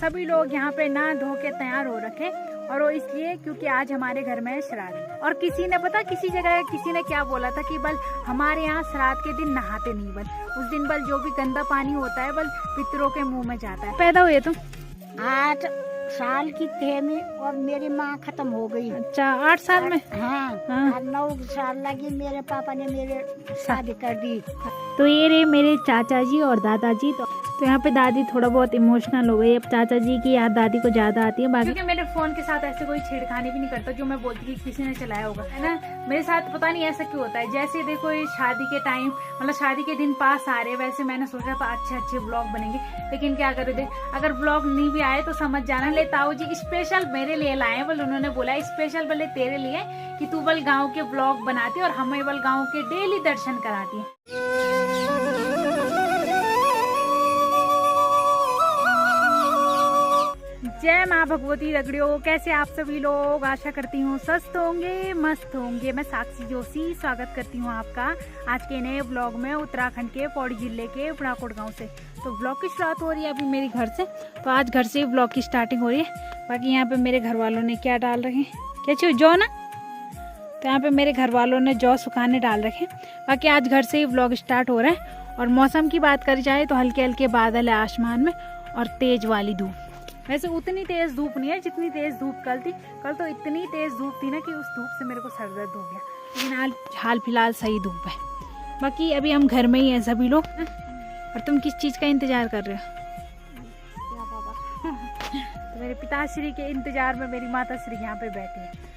सभी लोग यहाँ पे नहा धो के तैयार हो रखे, और वो इसलिए क्योंकि आज हमारे घर में श्राद्ध। और किसी ने पता किसी जगह किसी ने क्या बोला था कि बल हमारे यहाँ श्राद्ध के दिन नहाते नहीं, बल उस दिन बल जो भी गंदा पानी होता है बल पितरों के मुंह में जाता है। पैदा हुए तुम 8 साल की थे मैं, और मेरी माँ खत्म हो गई। अच्छा 8 साल में? हाँ। 9 साल लगी, मेरे पापा ने मेरे शादी कर दी। तो ये रहे मेरे चाचा जी और दादाजी। तो यहाँ पे दादी थोड़ा बहुत इमोशनल हो गई। अब चाचा जी की याद दादी को ज्यादा आती है, बाकी क्योंकि मेरे फोन के साथ ऐसे कोई छेड़खानी भी नहीं करता जो मैं बोलती कि किसी ने चलाया होगा, है ना। मेरे साथ पता नहीं ऐसा क्यों होता है। जैसे देखो ये शादी के टाइम मतलब शादी के दिन पास आ रहे, वैसे मैंने सोचा था अच्छे ब्लॉग बनेंगे, लेकिन क्या करो देख, अगर ब्लॉग नहीं भी आए तो समझ जाना। ले ताऊ जी स्पेशल मेरे लिए लाए, बल उन्होंने बोला स्पेशल बोले तेरे लिए कि तू बल गाँव के ब्लॉग बनाती और हमें बल गाँव के डेली दर्शन कराती है। जय माँ भगवती रगड़ियो, कैसे आप सभी लोग? आशा करती हूँ स्वस्थ होंगे, मस्त होंगे। मैं साक्षी जोशी स्वागत करती हूँ आपका आज के नए ब्लॉग में उत्तराखंड के पौड़ी जिले के उपराकोट गांव से। तो ब्लॉग की शुरुआत हो रही है अभी मेरी घर से, तो आज घर से ही ब्लॉग की स्टार्टिंग हो रही है। बाकी यहाँ पे मेरे घर वालों ने क्या डाल रखे, क्या चीज जौ ना, तो यहाँ पे मेरे घर वालों ने जौ सुखाने डाल रखे। बाकी आज घर से ही ब्लॉग स्टार्ट हो रहा है। और मौसम की बात करी जाए तो हल्के हल्के बादल है आसमान में और तेज वाली धूप। वैसे उतनी तेज धूप नहीं है जितनी तेज धूप कल थी। कल तो इतनी तेज धूप थी ना कि उस धूप से मेरे को सर दर्द हो गया, लेकिन हाल फिलहाल सही धूप है। बाकी अभी हम घर में ही हैं सभी लोग। और तुम किस चीज़ का इंतजार कर रहे हो? क्या बाबा? तो मेरे पिताश्री के इंतजार में मेरी माता श्री यहाँ पे बैठी है।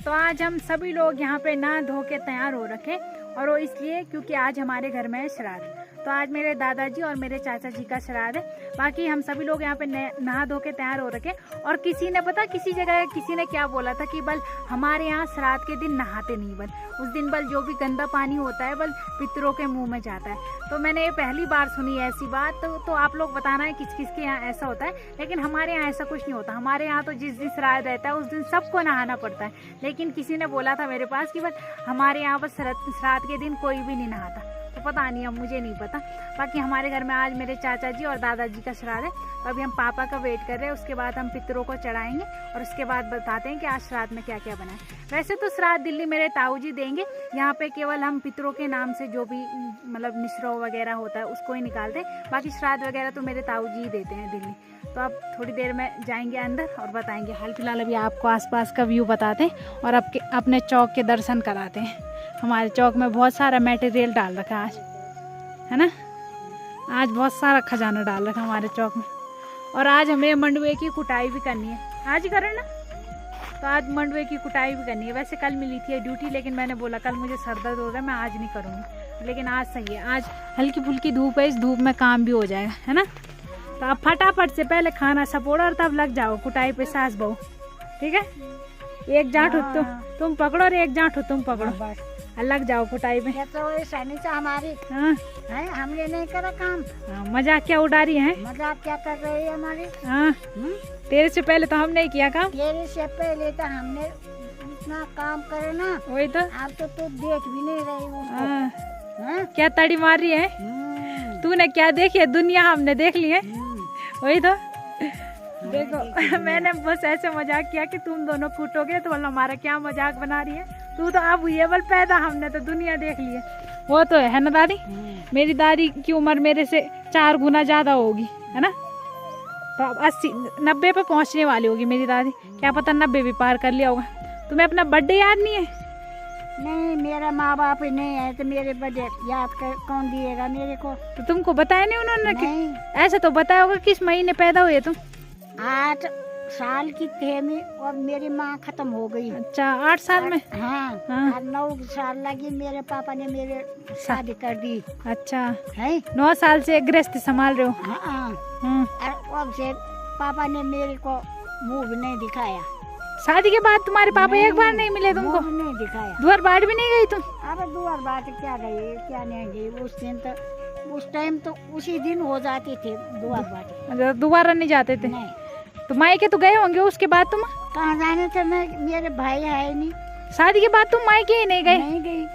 तो आज हम सभी लोग यहाँ पे नहा धो के तैयार हो रखे, और वो इसलिए क्योंकि आज हमारे घर में श्राद्ध। तो आज मेरे दादाजी और मेरे चाचा जी का श्राद्ध है। बाकी हम सभी लोग यहाँ पे नहा धो के तैयार हो रखे। और किसी ने पता किसी जगह किसी ने क्या बोला था कि बल हमारे यहाँ श्राद्ध के दिन नहाते नहीं, बल उस दिन बल जो भी गंदा पानी होता है बल पितरों के मुंह में जाता है। तो मैंने ये पहली बार सुनी ऐसी बात। तो आप लोग बताना है किस किस के यहाँ ऐसा होता है, लेकिन हमारे यहाँ ऐसा कुछ नहीं होता। हमारे यहाँ तो जिस दिन श्राद्ध रहता है उस दिन सबको नहाना पड़ता है। लेकिन किसी ने बोला था मेरे पास कि बल हमारे यहाँ पर श्राद्ध के दिन कोई भी नहीं नहाता। तो पता नहीं, अब मुझे नहीं पता। बाकी हमारे घर में आज मेरे चाचा जी और दादाजी का श्राद्ध है। तो अभी हम पापा का वेट कर रहे हैं, उसके बाद हम पितरों को चढ़ाएंगे और उसके बाद बताते हैं कि आज श्राद्ध में क्या क्या बना है। वैसे तो श्राद्ध दिल्ली मेरे ताऊ जी देंगे, यहाँ पे केवल हम पितरों के नाम से जो भी मतलब निश्रो वगैरह होता है उसको ही निकालते हैं। बाकी श्राद्ध वगैरह तो मेरे ताऊ जी ही देते हैं दिल्ली। तो अब थोड़ी देर में जाएंगे अंदर और बताएंगे। हाल फिलहाल अभी आपको आसपास का व्यू बताते हैं और अपने चौक के दर्शन कराते हैं। हमारे चौक में बहुत सारा मटेरियल डाल रखा आज, है ना। आज बहुत सारा खजाना डाल रखा हमारे चौक में। और आज हमें मंडवे की कुटाई भी करनी है, आज ही करें ना। तो आज मंडवे की कुटाई भी करनी है। वैसे कल मिली थी ड्यूटी, लेकिन मैंने बोला कल मुझे सर दर्द हो रहा है, मैं आज नहीं करूँगी। लेकिन आज सही है, आज हल्की फुल्की धूप है, इस धूप में काम भी हो जाएगा, है ना। तो आप फटाफट से पहले खाना सपोड़ा और तब लग जाओ कुटाई पे सास बहू, ठीक है। एक जाट हो तुम पकड़ो और एक जाट हो तुम पकड़ो, लग जाओ कुटाई में। तो सैनिचा हमारी हाँ है, हमने नहीं करा काम। मजाक क्या उड़ा रही है? मजाक क्या कर रही है हमारी? हाँ तेरे से पहले तो हम नहीं किया काम। तेरे से पहले तो हमने इतना काम करे ना, वही तो। आप तो देख भी नहीं रही। क्या तड़ी मार रही है? तूने क्या देखी है दुनिया, हमने देख ली है। वही तो देखो मैंने बस ऐसे मजाक किया कि तुम दोनों कूटोगे तो हमारा क्या मजाक बना रही है। तू तो अब हुई है बल पैदा, हमने तो दुनिया देख ली है। वो तो है ना दादी, मेरी दादी की उम्र मेरे से 4 गुना ज्यादा होगी, है ना। तो अब 80-90 पे पहुंचने वाली होगी मेरी दादी, क्या पता 90 भी पार कर लिया होगा। तुम्हें अपना बर्थडे याद नहीं है? नहीं, मेरा माँ बाप ही नहीं है तो मेरे बर्थडे याद कर कौन दिएगा मेरे को? तो तुमको बताया नहीं उन्होंने? नहीं। ऐसा तो बताया होगा किस महीने पैदा हुए तुम? 8 साल की थे मैं, और मेरी माँ खत्म हो गई। अच्छा 8 साल में? हाँ। 9 साल लगी, मेरे पापा ने मेरे शादी कर दी। अच्छा है, 9 साल से गृहस्थी संभाल रहे हो? हाँ। और अब से पापा ने मेरे को मुंह भी नहीं दिखाया। शादी के बाद तुम्हारे पापा एक बार नहीं मिले तुमको? नहीं दिखाया। द्वार बाट भी नहीं गई तुम? अब द्वार बाट क्या गई क्या नहीं गई। उस दिन तो उस टाइम तो उसी दिन हो जाते थे द्वार बाट। दोबारा नहीं जाते थे? नहीं। तो मायके तो गए होंगे उसके बाद तुम? कहाँ जाने थे, मैं मेरे भाई है नहीं। शादी के बाद तुम मायके ही नहीं गए? नहीं गई।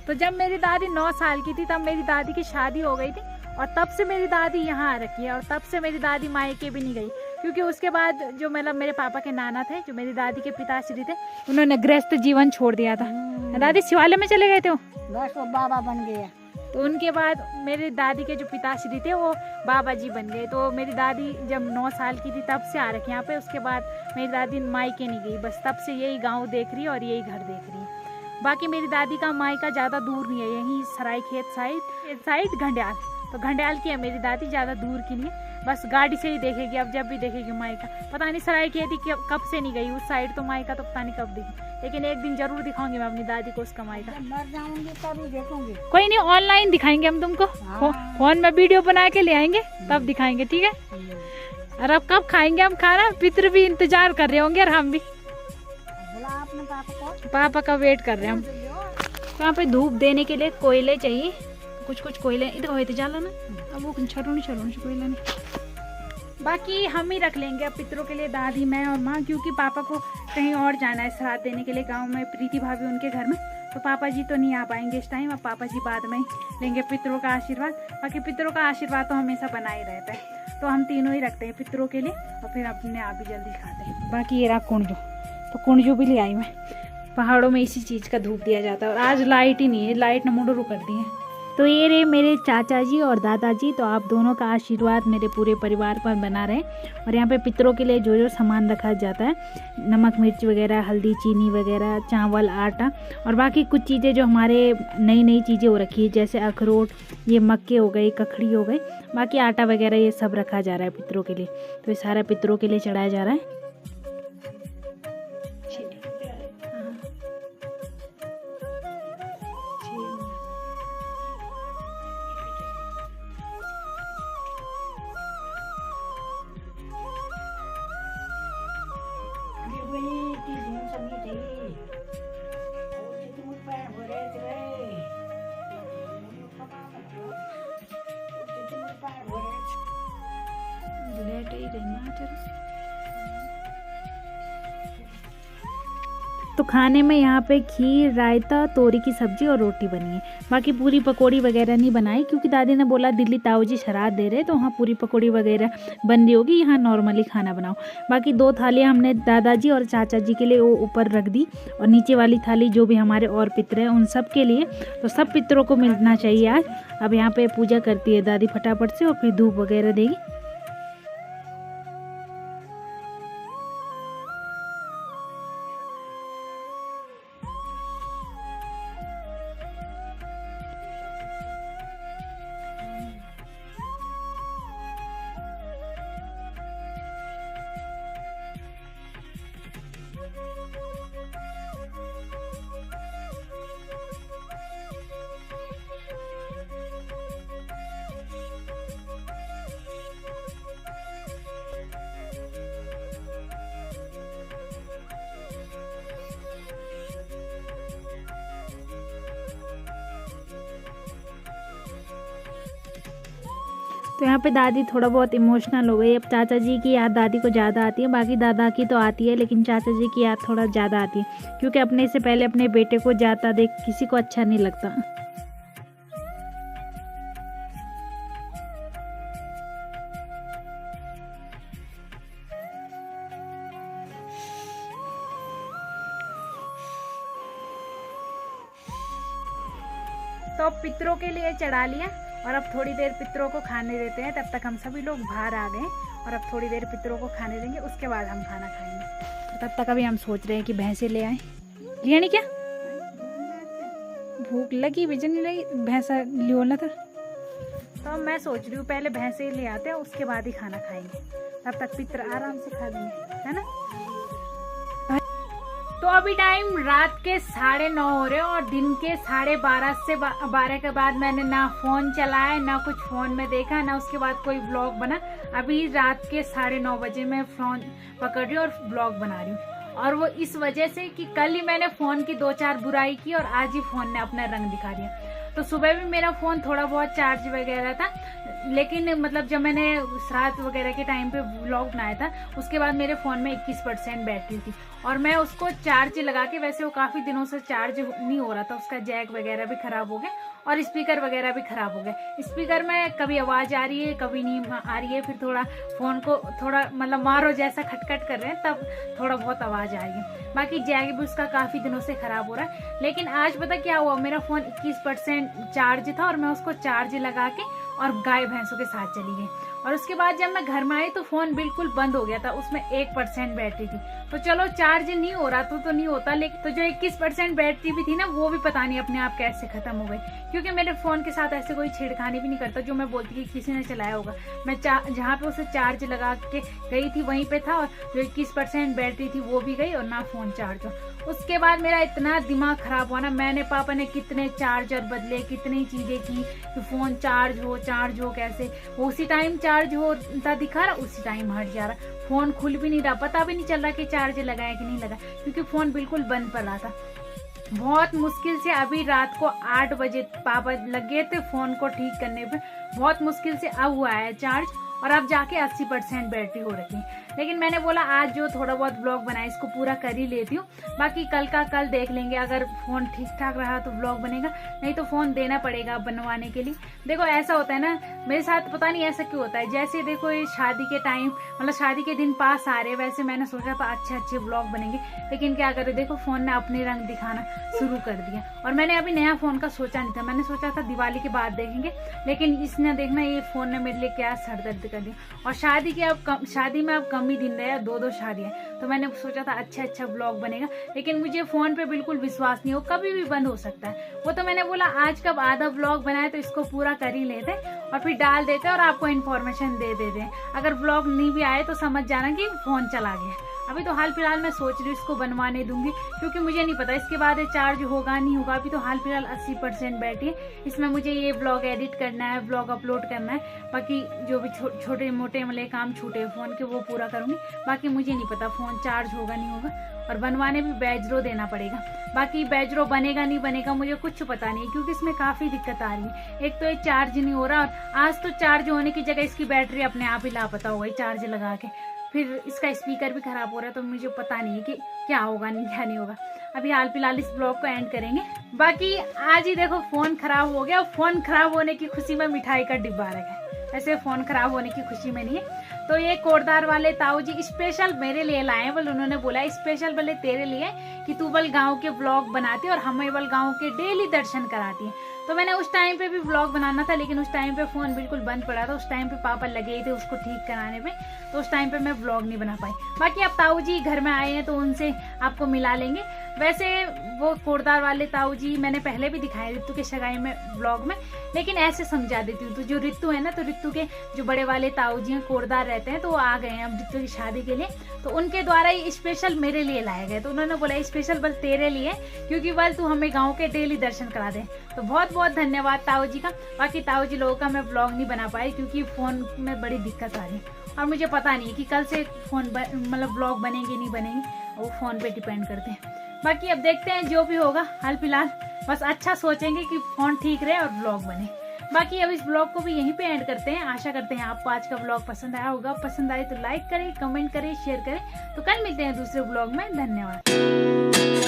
तो जब मेरी दादी 9 साल की थी तब मेरी दादी की शादी हो गई थी, और तब से मेरी दादी यहाँ आ रखी है, और तब से मेरी दादी मायके भी नहीं गई। क्योंकि उसके बाद जो मतलब मेरे पापा के नाना थे, जो मेरी दादी के पिताश्री थे, उन्होंने गृहस्थ जीवन छोड़ दिया था। दादी शिवालय में चले गए थे वो, बस वो बाबा बन गया। तो उनके बाद मेरी दादी के जो पिताश्री थे वो बाबा जी बन गए। तो मेरी दादी जब 9 साल की थी तब से आ रखी यहाँ पे। उसके बाद मेरी दादी मायके नहीं गई, बस तब से यही गांव देख रही है और यही घर देख रही है। बाकी मेरी दादी का मायका ज़्यादा दूर नहीं है, यहीं सरायखेत साइड घंडियाल। तो घंडियाल की है मेरी दादी, ज़्यादा दूर की नहीं है, बस गाड़ी से ही देखेगी। अब जब भी देखेगी मायका, पता नहीं सरायखेत ही कब से नहीं गई उस साइड, तो मायका तो पता नहीं कब देगी, लेकिन एक दिन जरूर दिखाऊंगी मैं अपनी दादी को उसका मायका। मर जाऊंगी तभी देखूंगी। कोई नहीं, ऑनलाइन दिखाएंगे हम तुमको, फोन में वीडियो बना के ले आएंगे तब दिखाएंगे, ठीक है। और अब कब खाएंगे हम खाना, पितर भी इंतजार कर रहे होंगे और हम भी आपने पापा का वेट कर रहे हैं हम। तो यहाँ पे धूप देने के लिए कोयले चाहिए, कुछ कोयले इधर होते जाला ना, अब वो छरू से कोयला नहीं। बाकी हम ही रख लेंगे अब पितरों के लिए, दादी, मैं और माँ, क्योंकि पापा को कहीं और जाना है श्राद्ध देने के लिए गांव में, प्रीति भाभी उनके घर में। तो पापा जी तो नहीं आ पाएंगे इस टाइम, अब पापा जी बाद में ही लेंगे पितरों का आशीर्वाद। बाकी पितरों का आशीर्वाद तो हमेशा बना ही रहता है, तो हम तीनों ही रखते हैं पितरों के लिए, और फिर अपने आप ही जल्दी खाते हैं। बाकी ये रहा कुंजो, तो कुंजो भी ले आई मैं। पहाड़ों में इसी चीज़ का धूप दिया जाता है, और आज लाइट ही नहीं है, लाइट ने मुंडरू कर दी है। तो ये रहे मेरे चाचा जी और दादाजी, तो आप दोनों का आशीर्वाद मेरे पूरे परिवार पर बना रहे। और यहाँ पे पितरों के लिए जो जो सामान रखा जाता है, नमक मिर्च वगैरह, हल्दी चीनी वगैरह, चावल आटा, और बाकी कुछ चीज़ें जो हमारे नई चीज़ें हो रखी है, जैसे अखरोट, ये मक्के हो गई, कखड़ी हो गई, बाकी आटा वगैरह ये सब रखा जा रहा है पितरों के लिए। तो ये सारा पितरों के लिए चढ़ाया जा रहा है। तो खाने में यहाँ पे खीर, रायता, तोरी की सब्जी और रोटी बनी है। बाकी पूरी पकौड़ी वगैरह नहीं बनाई, क्योंकि दादी ने बोला दिल्ली ताऊ जी श्राद्ध दे रहे, तो वहाँ पूरी पकौड़ी वगैरह बन रही होगी, यहाँ नॉर्मली खाना बनाओ। बाकी 2 थालियाँ हमने दादाजी और चाचा जी के लिए वो ऊपर रख दी, और नीचे वाली थाली जो भी हमारे और पितर हैं उन सब के लिए। तो सब पितरों को मिलना चाहिए आज। अब यहाँ पे पूजा करती है दादी फटाफट से, और फिर धूप वगैरह देगी। तो यहाँ पे दादी थोड़ा बहुत इमोशनल हो गई। अब चाचा जी की याद दादी को ज़्यादा आती है, बाकी दादा की तो आती है, लेकिन चाचा जी की याद थोड़ा ज़्यादा आती है, क्योंकि अपने से पहले अपने बेटे को जाता देख किसी को अच्छा नहीं लगता। तो पितरों के लिए चढ़ा लिया, और अब थोड़ी देर पितरों को खाने देते हैं। तब तक हम सभी लोग बाहर आ गए, और अब थोड़ी देर पितरों को खाने देंगे, उसके बाद हम खाना खाएंगे। तब तक अभी हम सोच रहे हैं कि भैंसे ले आए। लिया नहीं क्या? भूख लगी, भी नहीं लगी, भैंसा लियो ना था। तो मैं सोच रही हूँ पहले भैंसे ले आते हैं, उसके बाद ही खाना खाएंगे, तब तक पितर आराम से खा लेंगे, है ना। तो अभी टाइम रात के 9:30 हो रहे हैं, और दिन के 12:30 से 12 के बाद मैंने ना फोन चलाया, ना कुछ फोन में देखा, ना उसके बाद कोई ब्लॉग बना। अभी रात के 9:30 बजे मैं फोन पकड़ रही हूँ और ब्लॉग बना रही हूँ। और वो इस वजह से कि कल ही मैंने फोन की 2-4 बुराई की, और आज ही फोन ने अपना रंग दिखा दिया। तो सुबह भी मेरा फोन थोड़ा बहुत चार्ज वगैरह था, लेकिन मतलब जब मैंने श्राद्ध वगैरह के टाइम पे व्लॉग बनाया था, उसके बाद मेरे फ़ोन में 21% बैटरी थी, और मैं उसको चार्ज लगा के, वैसे वो काफ़ी दिनों से चार्ज नहीं हो रहा था, उसका जैक वगैरह भी ख़राब हो गया, और स्पीकर वगैरह भी खराब हो गए। स्पीकर में कभी आवाज आ रही है, कभी नहीं आ रही है, फिर थोड़ा फोन को थोड़ा मतलब मारो जैसा खटखट कर रहे हैं तब थोड़ा बहुत आवाज आ रही है। बाकी जैक भी उसका काफी दिनों से खराब हो रहा है। लेकिन आज पता क्या हुआ, मेरा फोन 21% चार्ज था और मैं उसको चार्ज लगा के और गाय भैंसों के साथ चली गई। और उसके बाद जब मैं घर में आई तो फोन बिल्कुल बंद हो गया था, उसमें 1% बैटरी थी। तो चलो चार्ज नहीं हो रहा तो नहीं होता, लेकिन तो जो 21% बैटरी भी थी ना वो भी पता नहीं अपने आप कैसे खत्म हो गई। क्योंकि मेरे फोन के साथ ऐसे कोई छेड़खानी भी नहीं करता, जो मैं बोलती कि किसी ने चलाया होगा। मैं जहाँ पे उसे चार्ज लगा के गई थी वहीं पे था और जो 21% बैटरी थी वो भी गई और ना फोन चार्ज हो। उसके बाद मेरा इतना दिमाग खराब हुआ ना, मैंने पापा ने कितने चार्जर बदले, कितनी चीजें की कि फोन चार्ज हो कैसे। उसी टाइम चार्ज होता दिखा रहा, उसी टाइम हट जा रहा, फोन खुल भी नहीं रहा, पता भी नहीं चल रहा कि चार्ज लगाया कि नहीं लगा, क्योंकि फोन बिल्कुल बंद पड़ रहा था। बहुत मुश्किल से अभी रात को 8 बजे पापा लगे थे फोन को ठीक करने पे, बहुत मुश्किल से अब हुआ है चार्ज और अब जाके 80% बैटरी हो रखी है। लेकिन मैंने बोला आज जो थोड़ा बहुत ब्लॉग बनाया इसको पूरा कर ही लेती हूँ, बाकी कल का कल देख लेंगे। अगर फोन ठीक ठाक रहा तो ब्लॉग बनेगा, नहीं तो फोन देना पड़ेगा बनवाने के लिए। देखो ऐसा होता है ना, मेरे साथ पता नहीं ऐसा क्यों होता है। जैसे देखो ये शादी के टाइम मतलब शादी के दिन पास आ रहे, वैसे मैंने सोचा था अच्छे ब्लॉग बनेंगे, लेकिन क्या करे देखो फोन ने अपने रंग दिखाना शुरू कर दिया। और मैंने अभी नया फोन का सोचा नहीं था, मैंने सोचा था दिवाली के बाद देखेंगे, लेकिन इसने देखना ये फोन ने मेरे लिए क्या सरदर्द कर दिया। और शादी में अब कम ही दिन रहे, 2 शादियां, तो मैंने सोचा था अच्छा ब्लॉग बनेगा, लेकिन मुझे फोन पे बिल्कुल विश्वास नहीं हो, कभी भी बंद हो सकता है वो। तो मैंने बोला आज कब आधा ब्लॉग बनाए तो इसको पूरा कर ही लेते और फिर डाल देते और आपको इन्फॉर्मेशन दे देते। अगर ब्लॉग नहीं भी आए तो समझ जाना कि फोन चला गया। अभी तो हाल फिलहाल मैं सोच रही हूँ इसको बनवाने दूंगी, क्योंकि मुझे नहीं पता इसके बाद चार्ज होगा नहीं होगा। अभी तो हाल फिलहाल 80% बैटरी है, इसमें मुझे ये ब्लॉग एडिट करना है, ब्लॉग अपलोड करना है, बाकी जो भी छोटे मोटे मतलब काम छूटे फोन के वो पूरा करूंगी। बाकी मुझे नहीं पता फोन चार्ज होगा नहीं होगा, और बनवाने भी बैजरो देना पड़ेगा। बाकी बैजरो बनेगा नहीं बनेगा मुझे कुछ पता नहीं, क्योंकि इसमें काफी दिक्कत आ रही है। एक तो ये चार्ज नहीं हो रहा, और आज तो चार्ज होने की जगह इसकी बैटरी अपने आप ही लापता हो गई चार्ज लगा के। फिर इसका स्पीकर भी खराब हो रहा है, तो मुझे पता नहीं है कि क्या होगा नहीं क्या नहीं होगा। अभी हाल फिलहाल इस ब्लॉग को एंड करेंगे। बाकी आज ही देखो फोन खराब हो गया, फोन खराब होने की खुशी में मिठाई का डिब्बा रखा, ऐसे फोन खराब होने की खुशी में नहीं है। तो ये कोटदार वाले ताऊ जी स्पेशल मेरे लिए लाए, बल उन्होंने बोला स्पेशल बल्ले तेरे लिए कि तू बल गांव के ब्लॉग बनाती और हमें बल गांव के डेली दर्शन कराती है। तो मैंने उस टाइम पे भी ब्लॉग बनाना था, लेकिन उस टाइम पे फोन बिल्कुल बंद पड़ा था, उस टाइम पे पापा लगे थे उसको ठीक कराने में, तो उस टाइम पे मैं ब्लॉग नहीं बना पाई। बाकी अब ताऊ जी घर में आए हैं तो उनसे आपको मिला लेंगे। वैसे वो कोटदार वाले ताऊ जी मैंने पहले भी दिखाए रितु के सगाई में ब्लॉग में, लेकिन ऐसे समझा देती हूँ। तो जो रितु है ना, तो रितु के जो बड़े वाले ताऊ जी हैं कोटदार रहते हैं, तो वो आ गए हैं अब रितु की शादी के लिए, तो उनके द्वारा ये स्पेशल मेरे लिए लाए गए। तो उन्होंने बोला स्पेशल बल तेरे लिए, क्योंकि बल तू हमें गाँव के डेली दर्शन करा दे। तो बहुत बहुत धन्यवाद ताऊ जी का। बाकी ताऊ जी लोगों का मैं ब्लॉग नहीं बना पाई, क्योंकि फोन में बड़ी दिक्कत आ रही और मुझे पता नहीं कि कल से फोन मतलब ब्लॉग बनेंगे नहीं बनेंगे, वो फोन पे डिपेंड करते हैं। बाकी अब देखते हैं जो भी होगा, हाल फिलहाल बस अच्छा सोचेंगे कि फोन ठीक रहे और ब्लॉग बने। बाकी अब इस ब्लॉग को भी यहीं पे एंड करते हैं। आशा करते हैं आपको आज का ब्लॉग पसंद आया होगा। पसंद आए तो लाइक करें, कमेंट करें, शेयर करें। तो कल मिलते हैं दूसरे ब्लॉग में। धन्यवाद।